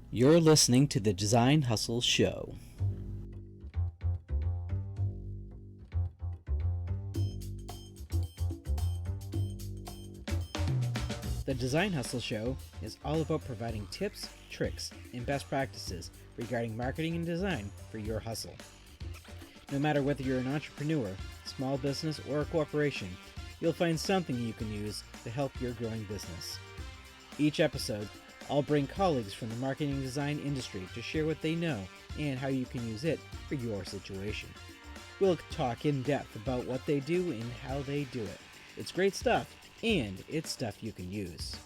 You're listening to the Design Hustle Show. The Design Hustle Show is all about providing tips, tricks, and best practices regarding marketing and design for your hustle. No matter whether you're an entrepreneur, small business, or a corporation, you'll find something you can use to help your growing business. Each episode, I'll bring colleagues from the marketing and design industry to share what they know and how you can use it for your situation. We'll talk in depth about what they do and how they do it. It's great stuff, and it's stuff you can use.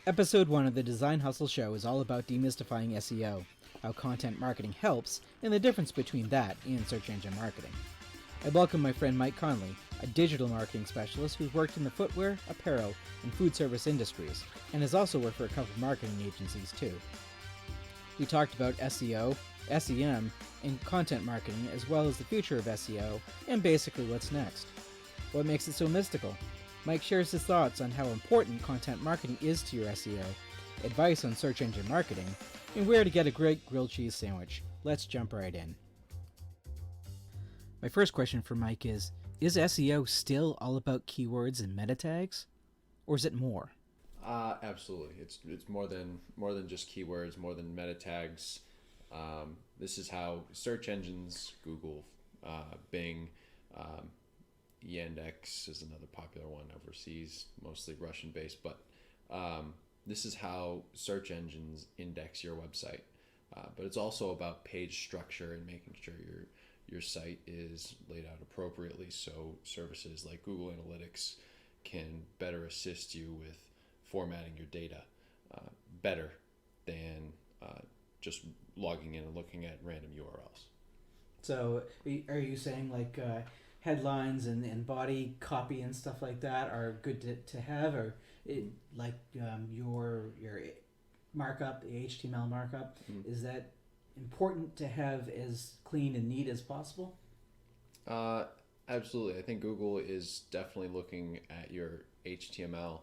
Episode 1 of the Design Hustle Show is all about demystifying SEO, how content marketing helps, and the difference between that and search engine marketing. I welcome my friend Mike Conley, a digital marketing specialist who's worked in the footwear, apparel, and food service industries, and has also worked for a couple of marketing agencies too. We talked about SEO, SEM, and content marketing, as well as the future of SEO, and basically what's next. What makes it so mystical? Mike shares his thoughts on how important content marketing is to your SEO, advice on search engine marketing, and where to get a great grilled cheese sandwich. Let's jump right in. My first question for Mike is SEO still all about keywords and meta tags? Or is it more? Absolutely. It's more than just keywords, more than meta tags. This is how search engines, Google, Bing, Yandex is another popular one overseas, mostly Russian based, but this is how search engines index your website. But it's also about page structure and making sure your site is laid out appropriately so services like Google Analytics can better assist you with formatting your data better than just logging in and looking at random URLs. So are you saying like headlines and body copy and stuff like that are good to have, or like your markup, the HTML markup, is that important to have as clean and neat as possible? Absolutely. I think Google is definitely looking at your HTML,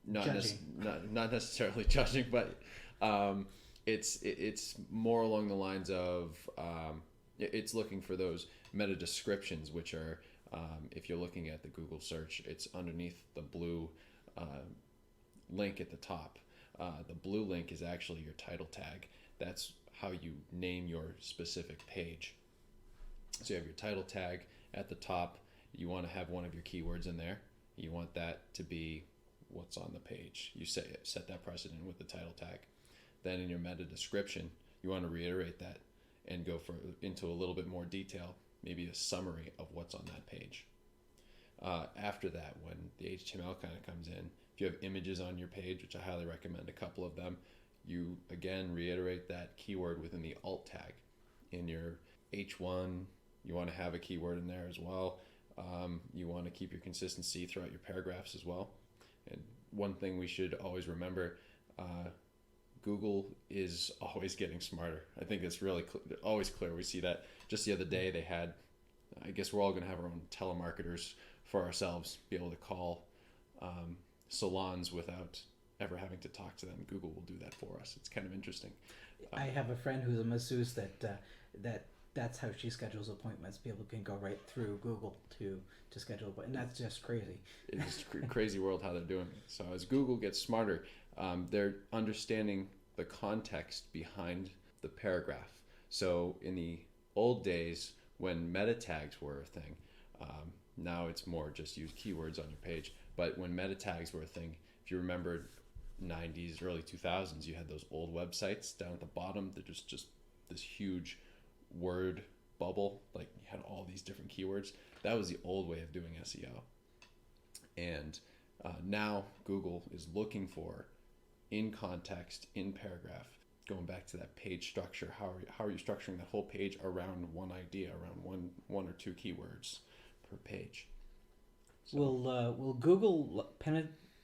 not necessarily judging, but it's more along the lines of it's looking for those meta descriptions, which are if you're looking at the Google search, it's underneath the blue link at the top. The blue link is actually your title tag. That's how you name your specific page. So you have your title tag at the top. You want to have one of your keywords in there. You want that to be what's on the page. You set that precedent with the title tag. Then in your meta description, you want to reiterate that and go into a little bit more detail, maybe a summary of what's on that page. After that, when the HTML kind of comes in, if you have images on your page, which I highly recommend a couple of them, you again reiterate that keyword within the alt tag. In your H1, you want to have a keyword in there as well. You want to keep your consistency throughout your paragraphs as well. And one thing we should always remember, Google is always getting smarter. I think it's really always clear. We see that just the other day they had, I guess we're all going to have our own telemarketers for ourselves, be able to call salons without ever having to talk to them. Google will do that for us. It's kind of interesting. I have a friend who's a masseuse that's how she schedules appointments. People can go right through Google to schedule appointments, and that's just crazy. It's a crazy world how they're doing it. So as Google gets smarter, they're understanding the context behind the paragraph. So in the old days when meta tags were a thing, now it's more just use keywords on your page. But when meta tags were a thing, if you remember 90s, early 2000s, you had those old websites down at the bottom. They're just this huge word bubble. Like you had all these different keywords. That was the old way of doing SEO. And now Google is looking for, in context, in paragraph, going back to that page structure. How are you structuring that whole page around one idea, around one or two keywords per page? So, Will Google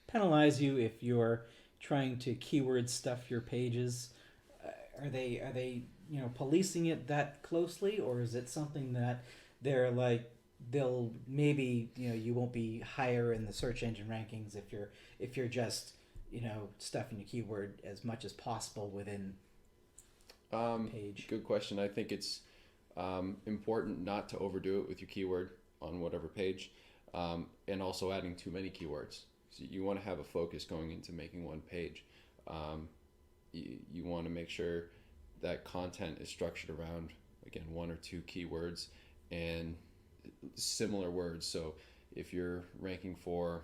penalize you if you're trying to keyword stuff your pages? Are they policing it that closely, or is it something that they're like, they'll maybe, you won't be higher in the search engine rankings if you're just, stuffing your keyword as much as possible within page. Good question. I think it's important not to overdo it with your keyword on whatever page, and also adding too many keywords. So you want to have a focus going into making one page. You want to make sure that content is structured around, again, one or two keywords and similar words. So if you're ranking for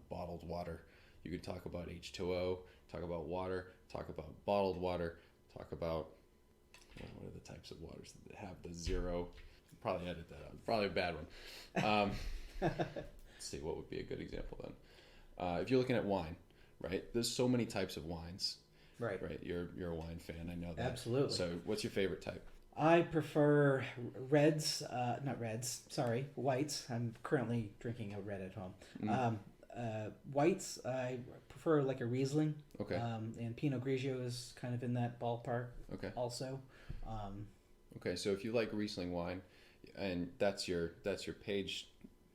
bottled water, you could talk about H2O, talk about water, talk about bottled water, talk about what are the types of waters that have the zero. Probably edit that out. Probably a bad one. Let's see, what would be a good example then? If you're looking at wine, right? There's so many types of wines. Right. Right. You're a wine fan. I know that. Absolutely. So what's your favorite type? I prefer reds, not reds, sorry, whites. I'm currently drinking a red at home. Whites, I prefer like a Riesling. Okay. And Pinot Grigio is kind of in that ballpark. Okay. Also. Okay, so if you like Riesling wine, and that's your page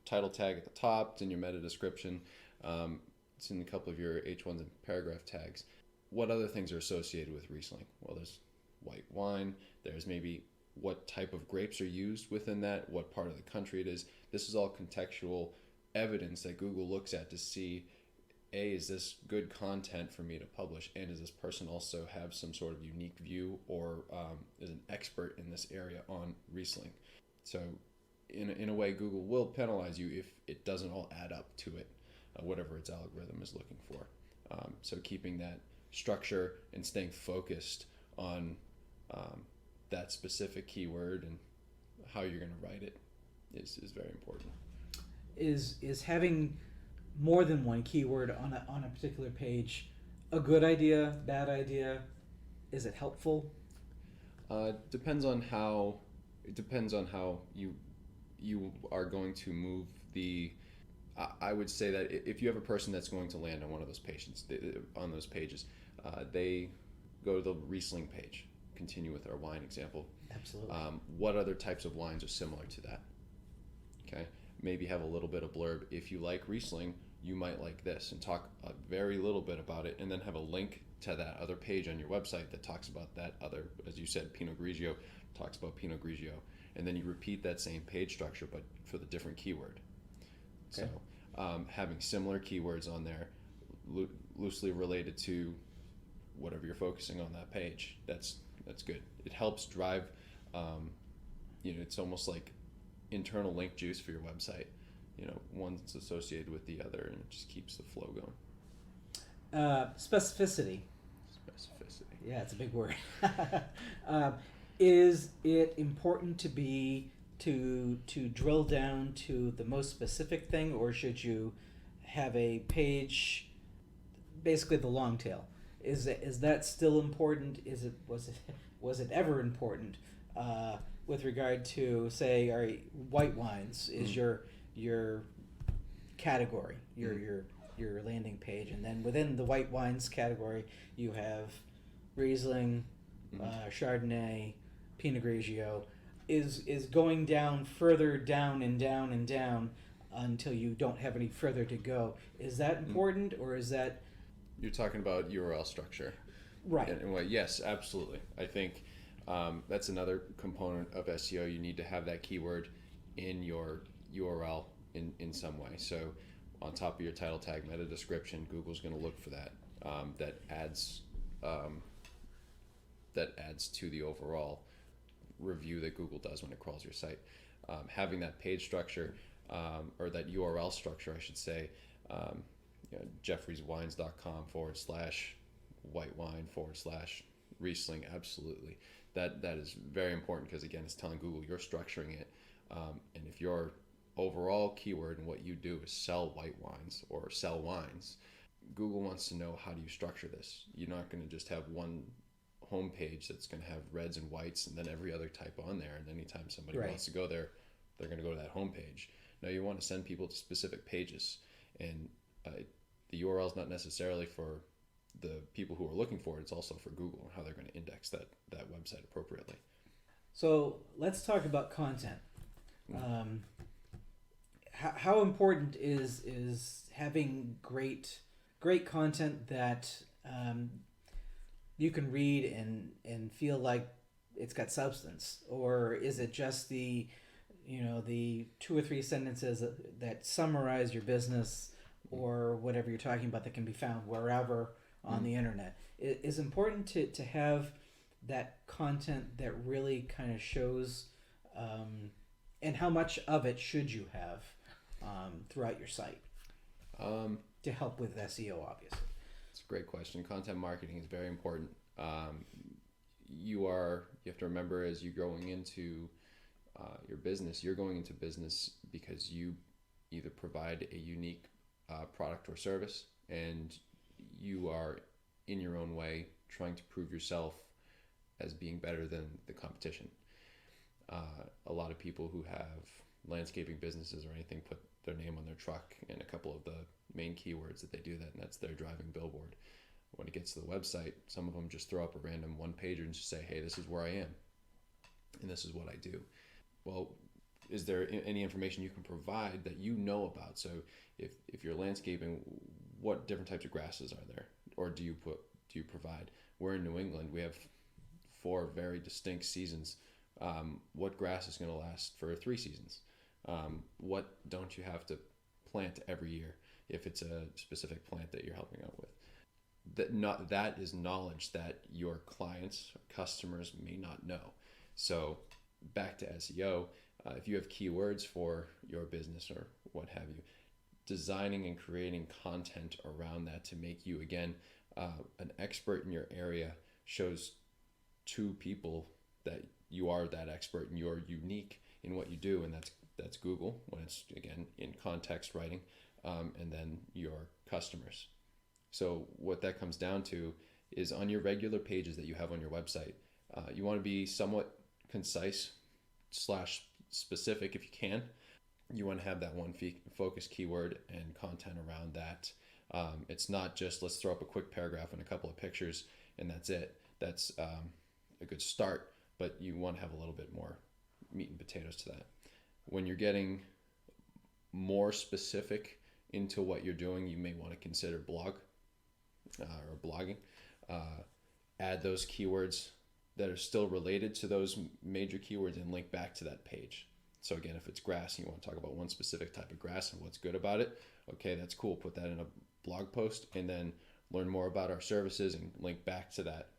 title tag at the top, it's in your meta description, it's in a couple of your H1s and paragraph tags. What other things are associated with Riesling? Well, there's white wine. There's maybe what type of grapes are used within that, what part of the country it is. This is all contextual evidence that Google looks at to see, A, is this good content for me to publish, and does this person also have some sort of unique view or is an expert in this area on Riesling? So in a way, Google will penalize you if it doesn't all add up to it, whatever its algorithm is looking for. So keeping that structure and staying focused on that specific keyword and how you're going to write it is very important. Is having more than one keyword on a particular page a good idea, bad idea? Is it helpful? Depends on how you are going to move the. I would say that if you have a person that's going to land on one of those pages, they go to the Riesling page. Continue with our wine example. Absolutely. What other types of wines are similar to that? Okay, maybe have a little bit of blurb. If you like Riesling, you might like this, and talk a very little bit about it, and then have a link to that other page on your website that talks about that other, as you said, Pinot Grigio talks about Pinot Grigio, and then you repeat that same page structure but for the different keyword. Okay. So having similar keywords on there, loosely related to whatever you're focusing on that page, that's good. It helps drive, it's almost like internal link juice for your website. One's associated with the other, and it just keeps the flow going. Specificity. Yeah, it's a big word. Is it important to drill down to the most specific thing, or should you have a page, basically the long tail? Is that still important? Was it ever important with regard to, say, all right, white wines is your category, your landing page, and then within the white wines category you have Riesling, Chardonnay, Pinot Grigio. Is going down further down and down and down until you don't have any further to go. Is that important, or is that... You're talking about URL structure. Right. Yes, absolutely. I think that's another component of SEO. You need to have that keyword in your URL in some way. So on top of your title tag, meta description, Google's going to look for that. That adds to the overall review that Google does when it crawls your site. Having that page structure, or that URL structure, I should say, jeffrieswines.com/white wine/Riesling, absolutely. That is very important, because again, it's telling Google you're structuring it, and if your overall keyword and what you do is sell white wines or sell wines, Google wants to know, how do you structure this? You're not going to just have one homepage that's going to have reds and whites and then every other type on there, and anytime somebody wants to go there, they're going to go to that homepage. No, you want to send people to specific pages, and the URL is not necessarily for the people who are looking for it, it's also for Google and how they're going to index that website appropriately. So let's talk about content. how important is having great content that you can read and feel like it's got substance, or is it just the 2 or 3 sentences that summarize your business or whatever you're talking about that can be found wherever on the internet? It is important to have that content that really kind of shows, and how much of it should you have throughout your site to help with SEO, obviously. It's a great question. Content marketing is very important. You have to remember, as you're going into your business, you're going into business because you either provide a unique product or service, and you are in your own way trying to prove yourself as being better than the competition. A lot of people who have landscaping businesses or anything put their name on their truck and a couple of the main keywords that they do that, and that's their driving billboard. When it gets to the website, some of them just throw up a random one-pager and just say, hey, this is where I am and this is what I do. Well, is there any information you can provide that you know about? So if you're landscaping, what different types of grasses are there, or do you provide? We're in New England. We have 4 very distinct seasons. What grass is going to last for 3 seasons? What don't you have to plant every year if it's a specific plant that you're helping out with? That is knowledge that your clients or customers may not know. So back to SEO, if you have keywords for your business or what have you, designing and creating content around that to make you, again, an expert in your area shows to people that you are that expert and you're unique in what you do, and that's Google when it's, again, in context writing, and then your customers. So what that comes down to is, on your regular pages that you have on your website, you want to be somewhat concise / specific if you can. You want to have that one focus keyword and content around that. It's not just let's throw up a quick paragraph and a couple of pictures and that's it. That's a good start, but you want to have a little bit more meat and potatoes to that. When you're getting more specific into what you're doing, you may want to consider blog or blogging. Add those keywords that are still related to those major keywords and link back to that page. So again, if it's grass and you want to talk about one specific type of grass and what's good about it, okay, that's cool. Put that in a blog post and then learn more about our services and link back to that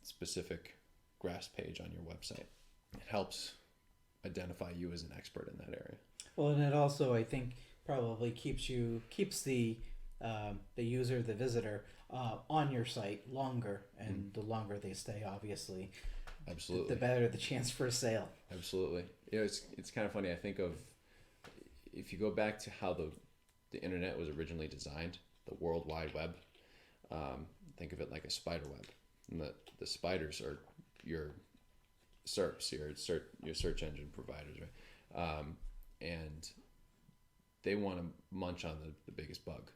specific grass page on your website. It helps identify you as an expert in that area. Well, and it also, I think, probably keeps the user, the visitor, on your site longer, and the longer they stay, obviously, absolutely, the better the chance for a sale. Absolutely. It's kind of funny. I think of, if you go back to how the internet was originally designed, the World Wide Web. Think of it like a spider web, and the spiders are your SERPs, your search engine providers, right? And they want to munch on the biggest bug.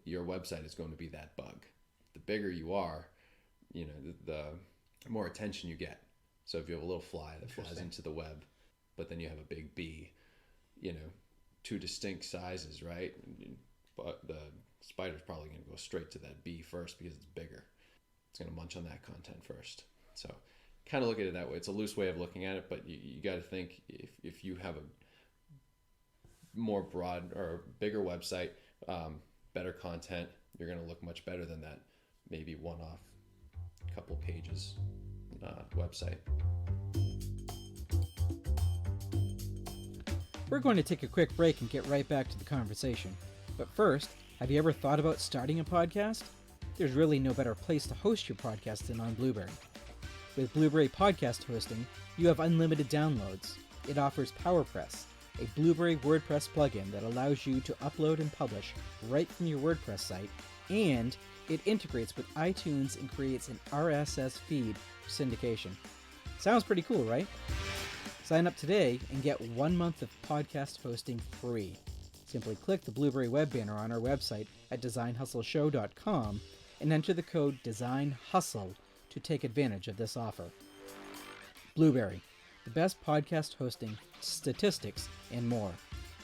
Your website is going to be that bug. The bigger you are, the more attention you get. So if you have a little fly that flies into the web, but then you have a big bee, 2 distinct sizes, right? But the spider's probably going to go straight to that bee first because it's bigger. It's going to munch on that content first. So kind of look at it that way. It's a loose way of looking at it, but you got to think, if you have a more broad or bigger website, better content, you're going to look much better than that maybe one-off couple pages website. We're going to take a quick break and get right back to the conversation. But first, have you ever thought about starting a podcast? There's really no better place to host your podcast than on Blueberry. With Blueberry Podcast Hosting, you have unlimited downloads. It offers PowerPress, a Blueberry WordPress plugin that allows you to upload and publish right from your WordPress site, and it integrates with iTunes and creates an RSS feed for syndication. Sounds pretty cool, right? Sign up today and get 1 month of podcast hosting free. Simply click the Blueberry web banner on our website at designhustleshow.com and enter the code DESIGNHUSTLE to take advantage of this offer. Blueberry, the best podcast hosting, statistics, and more.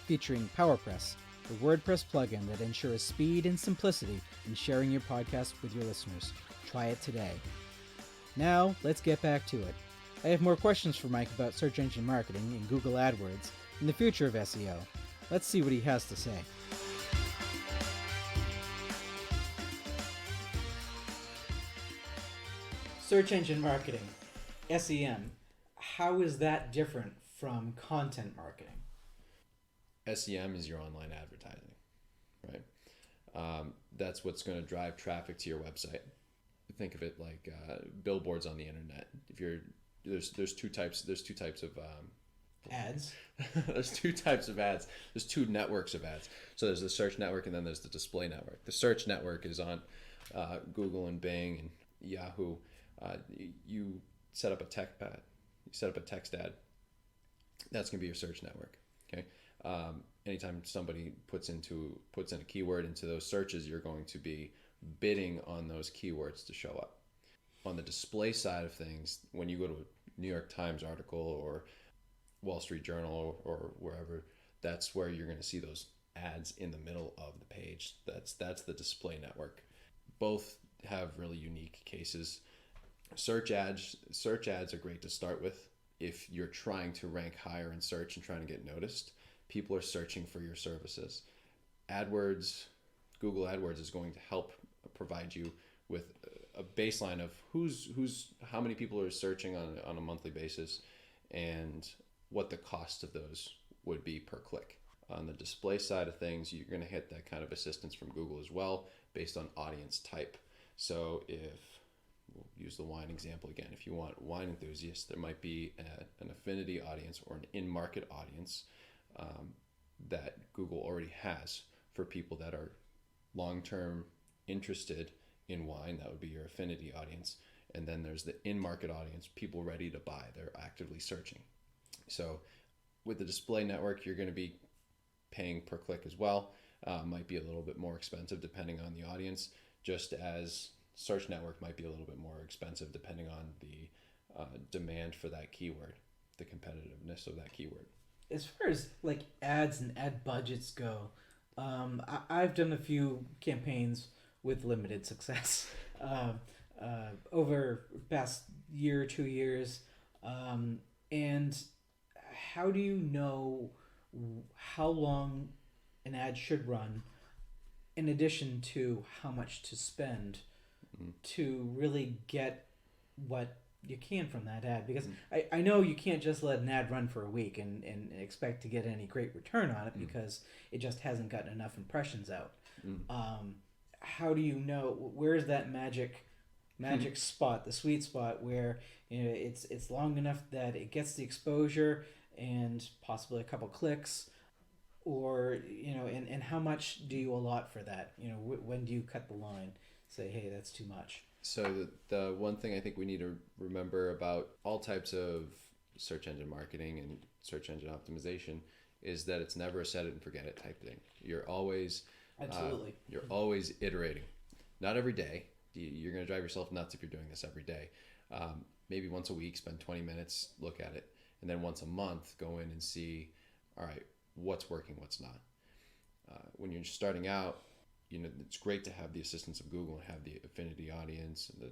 featuring PowerPress, the WordPress plugin that ensures speed and simplicity in sharing your podcast with your listeners. Try it today. Now, let's get back to it. I have more questions for Mike about search engine marketing and Google AdWords and the future of SEO. Let's see what he has to say. Search engine marketing, SEM, how is that different from content marketing? SEM is your online advertising, right? That's what's going to drive traffic to your website. Think of it like billboards on the internet. There's two types of Ads. there's two types of ads. There's two networks of ads. So there's the search network and then there's the display network. The search network is on Google and Bing and Yahoo. You set up a text ad. That's going to be your search network. Okay. Anytime somebody puts in a keyword into those searches, you're going to be bidding on those keywords to show up. On the display side of things, when you go to a New York Times article or Wall Street Journal or wherever, that's where you're going to see those ads in the middle of the page. That's the display network. Both have really unique cases. Search ads are great to start with if you're trying to rank higher in search and trying to get noticed. People are searching for your services. Google AdWords is going to help provide you with a baseline of how many people are searching on a monthly basis and what the cost of those would be per click. On the display side of things, you're going to hit that kind of assistance from Google as well based on audience type. So we'll use the wine example again. If you want wine enthusiasts, there might be an affinity audience or an in-market audience that Google already has for people that are long-term interested in wine. That would be your affinity audience. And then there's the in-market audience, people ready to buy. They're actively searching. So with the display network, you're going to be paying per click as well. Might be a little bit more expensive depending on the audience, just as search network might be a little bit more expensive depending on the demand for that keyword, the competitiveness of that keyword. As far as like ads and ad budgets go, I've done a few campaigns with limited success over the past year or 2 years. And how do you know how long an ad should run in addition to how much to spend to really get what you can from that ad? Because I know you can't just let an ad run for a week and expect to get any great return on it because it just hasn't gotten enough impressions out. How do you know where's that magic spot, the sweet spot where it's long enough that it gets the exposure and possibly a couple clicks, or and how much do you allot for that? When do you cut the line? Say, hey, that's too much. So the one thing I think we need to remember about all types of search engine marketing and search engine optimization is that it's never a set it and forget it type thing. You're always you're always iterating. Not every day. You're going to drive yourself nuts if you're doing this every day. Maybe once a week, spend 20 minutes, look at it, and then once a month, go in and see, all right, what's working, what's not. When you're starting out, it's great to have the assistance of Google and have the affinity audience and the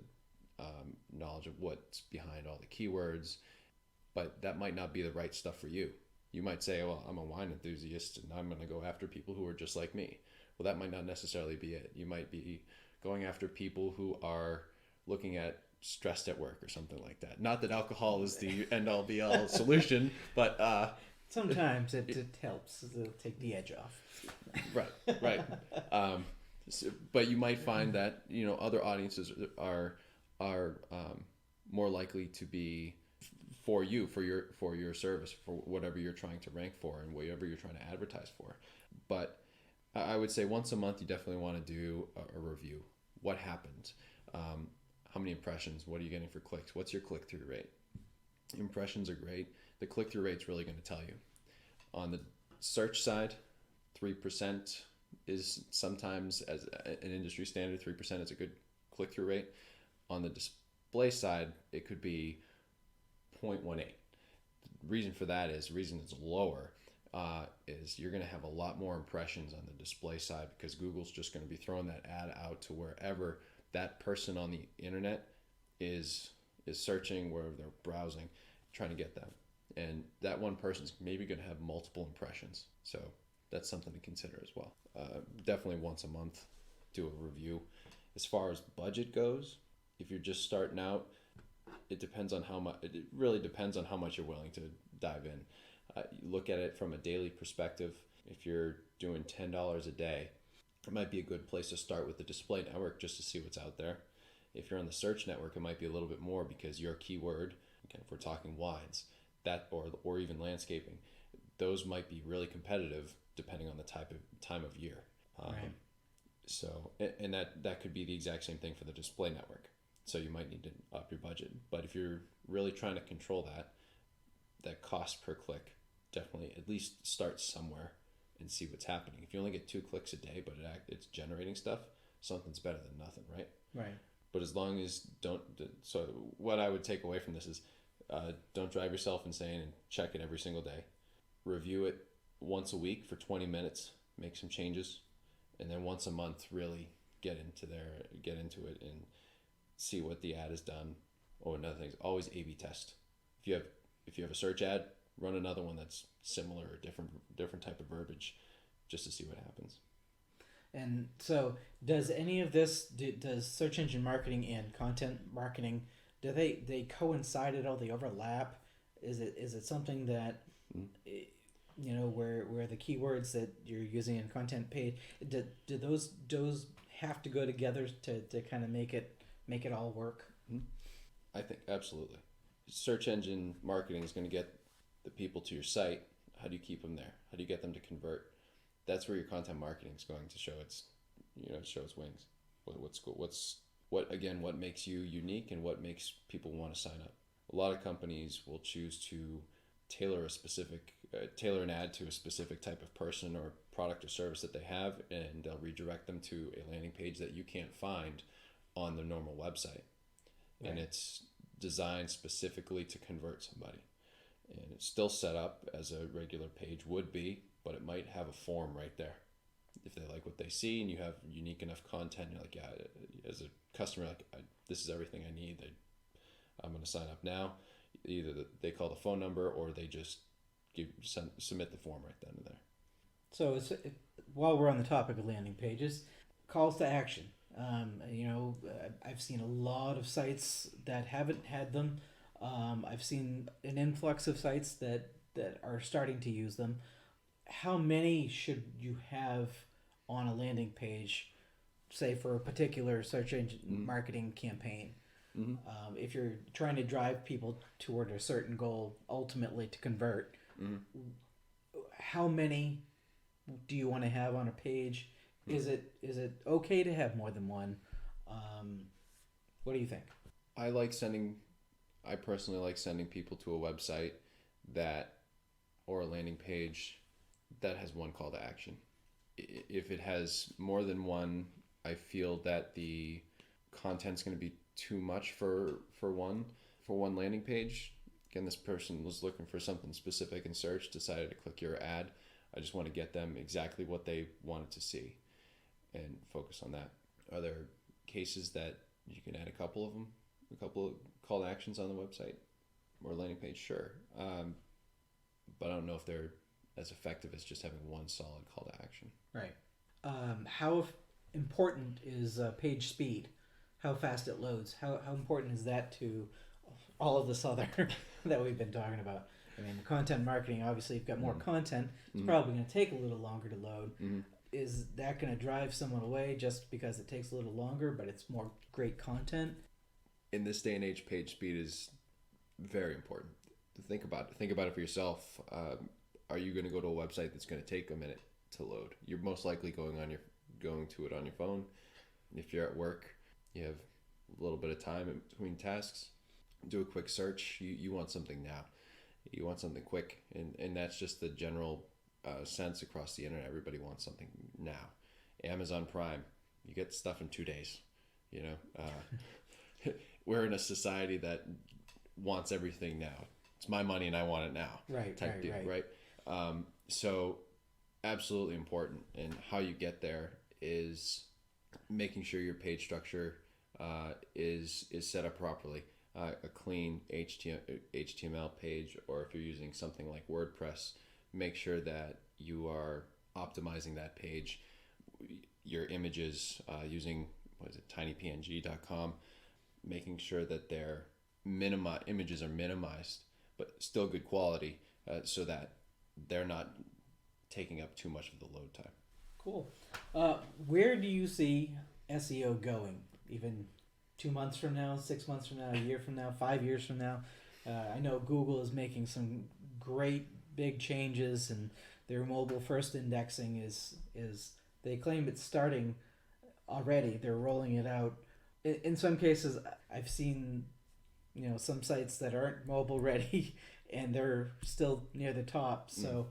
knowledge of what's behind all the keywords, but that might not be the right stuff for you. You might say, well, I'm a wine enthusiast and I'm going to go after people who are just like me. Well, that might not necessarily be it. You might be going after people who are looking at stressed at work or something like that. Not that alcohol is the end-all be-all solution, but sometimes it helps to take the edge off. Right. But you might find that other audiences are more likely to be for you, for your service, for whatever you're trying to rank for and whatever you're trying to advertise for. But I would say once a month you definitely want to do a review. What happened? How many impressions? What are you getting for clicks? What's your click-through rate? Impressions are great. The click-through rate's really going to tell you. On the search side, 3% is sometimes, as an industry standard, 3% is a good click-through rate. On the display side, it could be 0.18. The reason for that is, the reason it's lower is you're going to have a lot more impressions on the display side, because Google's just going to be throwing that ad out to wherever that person on the internet is searching, wherever they're browsing, trying to get them. And that one person's maybe going to have multiple impressions. So that's something to consider as well. Definitely once a month, do a review. As far as budget goes, if you're just starting out, it depends on how much. It really depends on how much you're willing to dive in. You look at it from a daily perspective. If you're doing $10 a day, it might be a good place to start with the display network just to see what's out there. If you're on the search network, it might be a little bit more, because your keyword, again, if we're talking wines, that or even landscaping, those might be really competitive depending on the time of year. Right. So, and that could be the exact same thing for the display network. So you might need to up your budget. But if you're really trying to control that cost per click, definitely at least start somewhere and see what's happening. If you only get 2 clicks a day, but it's generating stuff, something's better than nothing, right? Right. But as long as so what I would take away from this is, don't drive yourself insane and check it every single day. Review it once a week for 20 minutes, make some changes, and then once a month really get into it and see what the ad has done. Oh, another thing is always A/B test. If you have a search ad, run another one that's similar or different type of verbiage, just to see what happens. And so, does any of this, does search engine marketing and content marketing, do they coincide at all? They overlap? Is it something that, where the keywords that you're using in content page, do those have to go together to kind of make it all work? I think absolutely. Search engine marketing is going to get the people to your site. How do you keep them there? How do you get them to convert? That's where your content marketing is going to show its wings. What makes you unique and what makes people want to sign up. A lot of companies will choose to tailor an ad to a specific type of person or product or service that they have, and they'll redirect them to a landing page that you can't find on the normal website. Right. And it's designed specifically to convert somebody. And it's still set up as a regular page would be, but it might have a form right there. If they like what they see and you have unique enough content, you're like, yeah, as a customer, this is everything I need. I'm going to sign up now. Either they call the phone number or they just submit the form right then and there. So while we're on the topic of landing pages, calls to action. I've seen a lot of sites that haven't had them. I've seen an influx of sites that are starting to use them. How many should you have on a landing page, say for a particular search engine marketing campaign? If you're trying to drive people toward a certain goal, ultimately to convert, how many do you want to have on a page? Is it okay to have more than one? What do you think? I personally like sending people to a website or a landing page that has one call to action. If it has more than one, I feel that the content's going to be too much for one landing page. Again, this person was looking for something specific in search, decided to click your ad. I just want to get them exactly what they wanted to see and focus on that. Are there cases that you can add a couple of call to actions on the website or landing page? Sure. But I don't know if they're as effective as just having one solid call to action. Right. How important is page speed? How fast it loads? How important is that to all of this other that we've been talking about? I mean, content marketing, obviously, you've got more content. It's probably going to take a little longer to load. Is that going to drive someone away just because it takes a little longer, but it's more great content? In this day and age, page speed is very important. Think about it for yourself. Are you going to go to a website that's going to take a minute to load? You're most likely going to it on your phone. If you're at work, you have a little bit of time in between tasks. Do a quick search. You want something now. You want something quick, and that's just the general sense across the internet. Everybody wants something now. Amazon Prime, you get stuff in 2 days. We're in a society that wants everything now. It's my money and I want it now. Right. Type deal, right? So absolutely important, and how you get there is making sure your page structure is set up properly. A clean HTML page, or if you're using something like WordPress, make sure that you are optimizing that page. Your images, using what is it, tinypng.com, making sure that their images are minimized but still good quality, so that they're not taking up too much of the load time. Cool. Where do you see SEO going? Even 2 months from now, 6 months from now, a year from now, 5 years from now? I know Google is making some great big changes, and their mobile first indexing is they claim it's starting already. They're rolling it out. In some cases, I've seen some sites that aren't mobile ready, and they're still near the top. So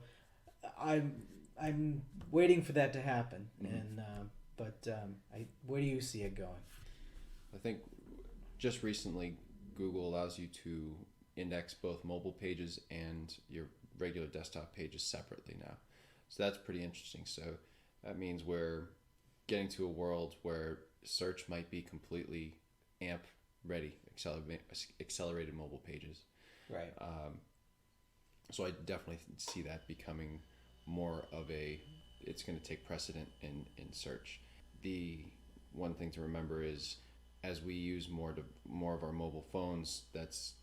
I'm waiting for that to happen. And where do you see it going? I think just recently Google allows you to index both mobile pages and your regular desktop pages separately now. So that's pretty interesting. So that means we're getting to a world where search might be completely AMP ready, accelerated mobile pages. Right. So I definitely see that becoming more of it's going to take precedent in search. The one thing to remember is, as we use more of our mobile phones, that's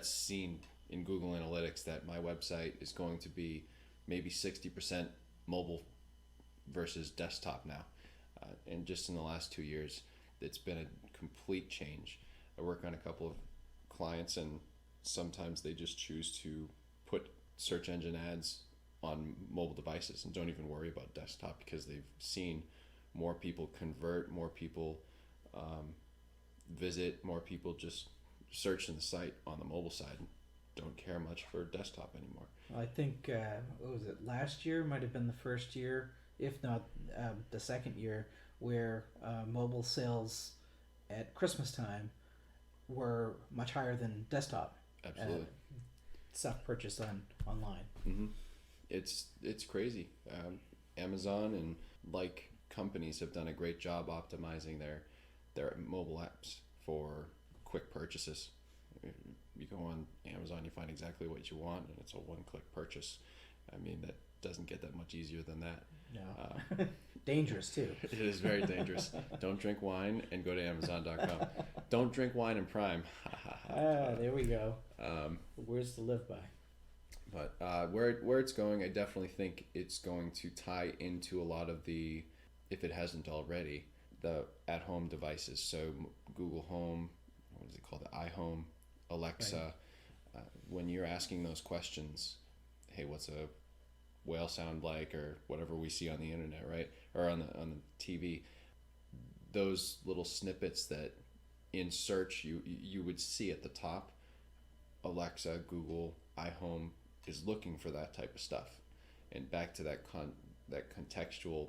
seen in Google Analytics that my website is going to be maybe 60% mobile versus desktop now. And just in the last 2 years, it's been a complete change. I work on a couple of clients, and sometimes they just choose to put search engine ads on mobile devices and don't even worry about desktop, because they've seen more people convert, more people visit, more people just search in the site on the mobile side and don't care much for desktop anymore. I think what was it, last year might have been the first year, if not the second year, where mobile sales at Christmas time were much higher than desktop. Absolutely. Stuff purchased online. Mm-hmm. It's crazy. Amazon and like companies have done a great job optimizing their mobile apps for quick purchases. You go on Amazon, you find exactly what you want, and it's a one-click purchase. I mean, that doesn't get that much easier than that. No. Dangerous too. It is very dangerous. Don't drink wine and go to Amazon.com. Don't drink wine in Prime. There we go. Words to live by. But where it's going, I definitely think it's going to tie into a lot of the, if it hasn't already, the at-home devices. So Google Home, what is it called, the iHome, Alexa. Right. When you're asking those questions, hey, what's a whale sound like, or whatever we see on the internet, right, or on the TV, those little snippets that in search you would see at the top, Alexa, Google, iHome is looking for that type of stuff. And back to that contextual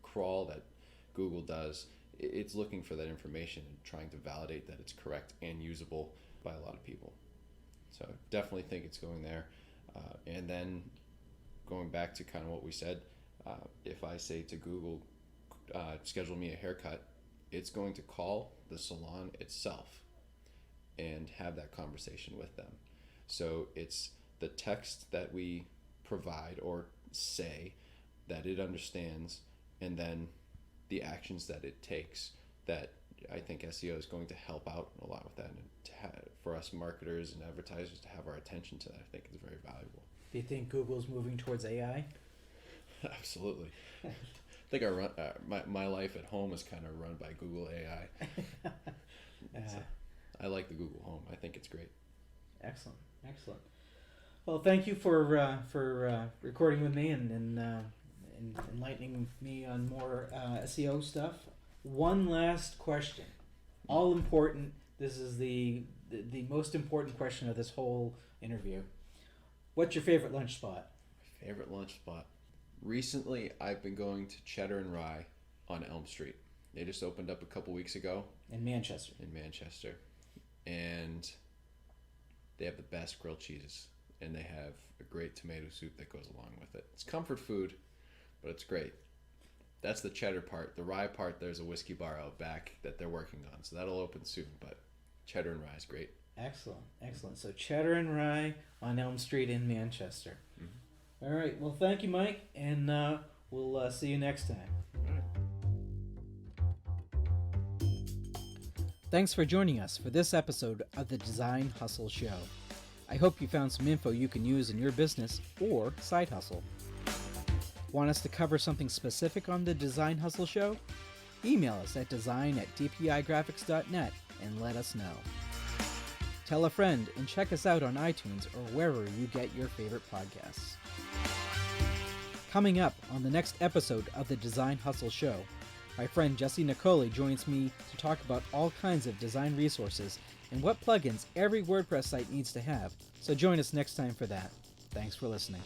crawl that Google does, it's looking for that information and trying to validate that it's correct and usable by a lot of people. So definitely think it's going there. And then going back to kind of what we said, if I say to Google, schedule me a haircut, it's going to call the salon itself and have that conversation with them. So it's the text that we provide or say that it understands, and then the actions that it takes, that I think SEO is going to help out a lot with that. And for us marketers and advertisers to have our attention to that, I think is very valuable. Do you think Google's moving towards AI? Absolutely. I think my life at home is kind of run by Google AI. So I like the Google Home. I think it's great. Excellent. Well, thank you for recording with me and enlightening me on more SEO stuff. One last question, all important. This is the most important question of this whole interview. What's your favorite lunch spot? My favorite lunch spot. Recently, I've been going to Cheddar and Rye on Elm Street. They just opened up a couple weeks ago. In Manchester. And they have the best grilled cheeses and they have a great tomato soup that goes along with it. It's comfort food, but it's great. That's the cheddar part. The rye part, there's a whiskey bar out back that they're working on, so that'll open soon, but cheddar and rye is great. Excellent, excellent. So cheddar and rye on Elm Street in Manchester. Mm-hmm. All right, well, thank you, Mike, and we'll see you next time. All right. Thanks for joining us for this episode of the Design Hustle Show. I hope you found some info you can use in your business or side hustle. Want us to cover something specific on the Design Hustle Show? Email us at design@dpigraphics.net and let us know. Tell a friend and check us out on iTunes or wherever you get your favorite podcasts. Coming up on the next episode of the Design Hustle Show, my friend Jesse Nicoli joins me to talk about all kinds of design resources and what plugins every WordPress site needs to have, so join us next time for that. Thanks for listening.